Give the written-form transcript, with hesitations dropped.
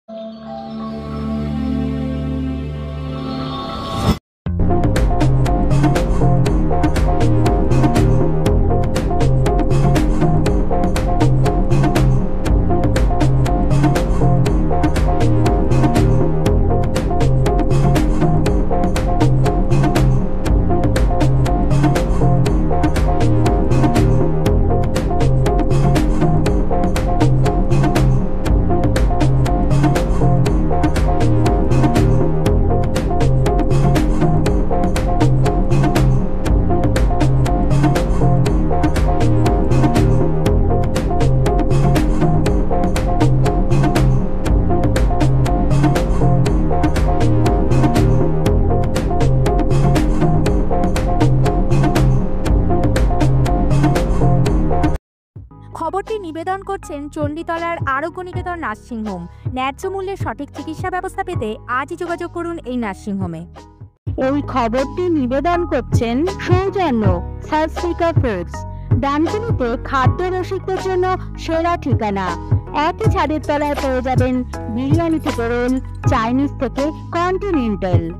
খবরটি নিবেদন করছেন চণ্ডীতলার আরোগ্য নিকেতন নার্সিংহোম। ন্যায্য মূল্যে সঠিক চিকিৎসা ব্যবস্থা পেতে আজই যোগাযোগ করুন এই নার্সিংহোমে। এই খবরটি নিবেদন করছেন সৌজন্য সার্সপিকা ফুডস, ডানকুনিতে খাদ্য রসিকদের জন্য সেরা ঠিকানা। একই ছাদের তলায় পেয়ে যাবেন বিরিয়ানি থেকে রোল, চাইনিজ থেকে কন্টিনেন্টাল।